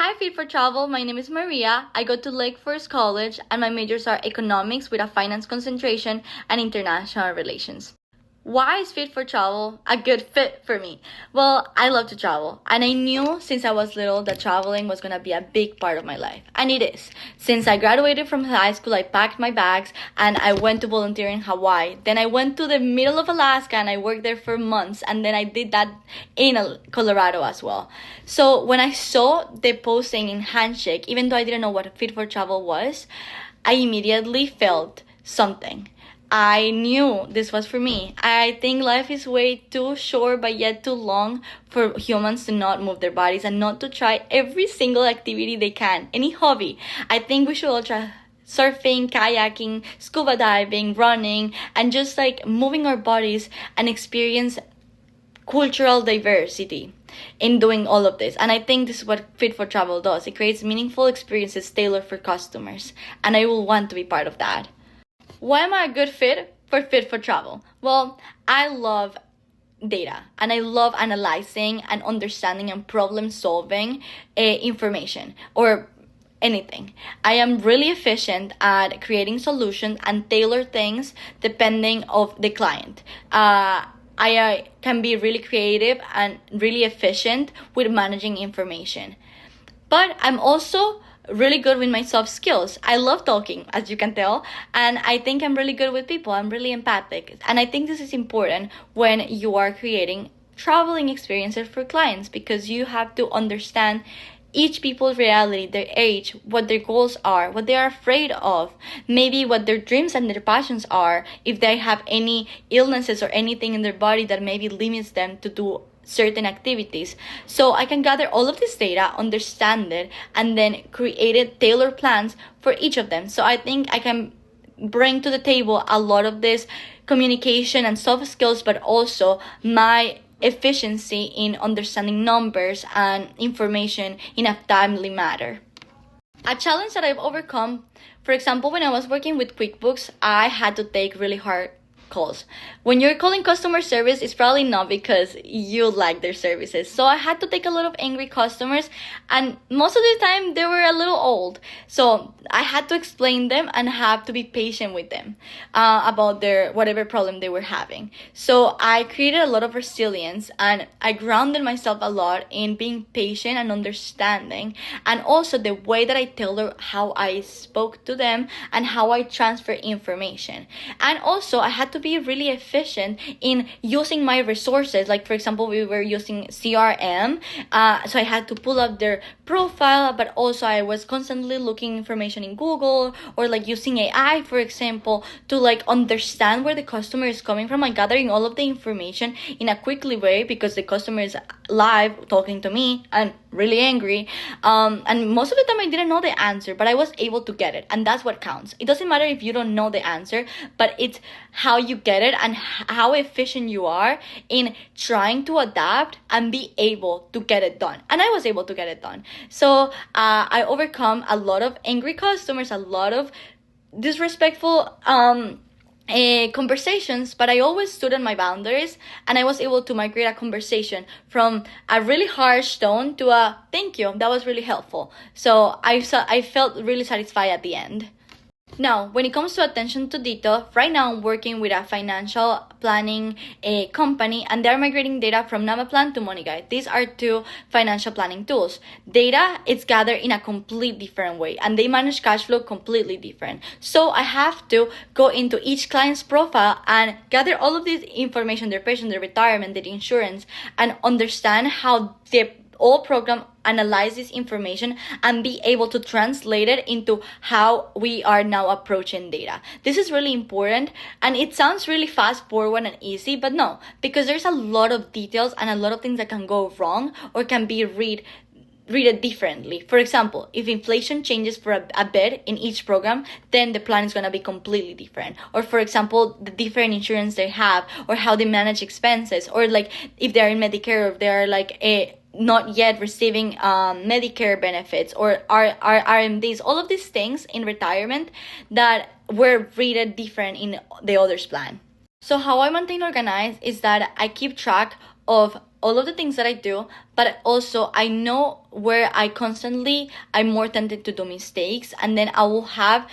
Hi, Fit4Travel. My name is Maria. I go to Lake Forest College, and my majors are economics with a finance concentration and international relations. Why is Fit4Travel a good fit for me? Well, I love to travel, and I knew since I was little that traveling was gonna be a big part of my life, and it is. Since I graduated from high school, I packed my bags and I went to volunteer in Hawaii. Then I went to the middle of Alaska and I worked there for months, and then I did that in Colorado as well. So when I saw the posting in Handshake, even though I didn't know what Fit4Travel was, I immediately felt something. I knew this was for me. I think life is way too short but yet too long for humans to not move their bodies and not to try every single activity they can, any hobby. I think we should all try surfing, kayaking, scuba diving, running, and just like moving our bodies and experience cultural diversity in doing all of this. And I think this is what Fit4Travel does. It creates meaningful experiences tailored for customers, and I will want to be part of that. Why am I a good fit for Fit4Travel? Well, I love data and I love analyzing and understanding and problem solving information or anything. I am really efficient at creating solutions and tailor things depending of the client. I can be really creative and really efficient with managing information. But I'm also really good with my soft skills. I love talking, as you can tell, and I think I'm really good with people. I'm really empathic, and I think this is important when you are creating traveling experiences for clients, because you have to understand each people's reality, their age, what their goals are, what they are afraid of, maybe what their dreams and their passions are, if they have any illnesses or anything in their body that maybe limits them to do certain activities. So I can gather all of this data, understand it, and then create tailored plans for each of them. So I think I can bring to the table a lot of this communication and soft skills, but also my efficiency in understanding numbers and information in a timely manner. A challenge that I've overcome, for example, when I was working with QuickBooks, I had to take really hard calls. When you're calling customer service, it's probably not because you like their services. So I had to take a lot of angry customers, and most of the time they were a little old. So I had to explain them and have to be patient with them about their whatever problem they were having. So I created a lot of resilience, and I grounded myself a lot in being patient and understanding, and also the way that I tailor how I spoke to them and how I transfer information. And also I had to be really efficient in using my resources. Like, for example, we were using CRM, so I had to pull up their profile, but also I was constantly looking information in Google, or like using AI, for example, to like understand where the customer is coming from and gathering all of the information in a quickly way, because the customer is live talking to me and really angry, and most of the time I didn't know the answer, but I was able to get it, and that's what counts. It doesn't matter if you don't know the answer, but it's how you get it and how efficient you are in trying to adapt and be able to get it done. And I was able to get it done. So I overcome a lot of angry customers, a lot of disrespectful conversations, but I always stood on my boundaries, and I was able to migrate a conversation from a really harsh tone to a thank you, that was really helpful. So I felt really satisfied at the end. Now, when it comes to attention to detail, right now I'm working with a financial planning company, and they're migrating data from Navaplan to MoneyGuide. These are two financial planning tools. Data is gathered in a complete different way, and they manage cash flow completely different. So I have to go into each client's profile and gather all of this information, their pension, their retirement, their insurance, and understand how the all program analyze this information and be able to translate it into how we are now approaching data. This is really important, and it sounds really fast forward and easy, but no, because there's a lot of details and a lot of things that can go wrong or can be read it differently. For example, if inflation changes for a bit in each program, then the plan is going to be completely different. Or for example, the different insurance they have, or how they manage expenses, or like if they're in Medicare, or if they're like not yet receiving Medicare benefits, or RMDs, all of these things in retirement that were rated different in the others plan. So how I maintain organized is that I keep track of all of the things that I do, but also I know where I'm more tempted to do mistakes, and then I will have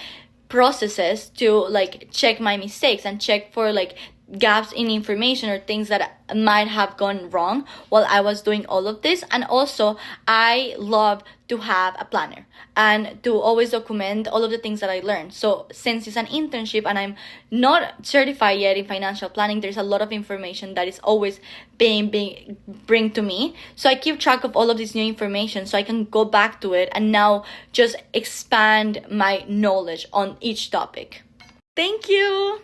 processes to like check my mistakes and check for like gaps in information or things that might have gone wrong while I was doing all of this. And also I love to have a planner and to always document all of the things that I learned. So since it's an internship and I'm not certified yet in financial planning, there's a lot of information that is always being bring to me. So I keep track of all of this new information so I can go back to it and now just expand my knowledge on each topic. Thank you.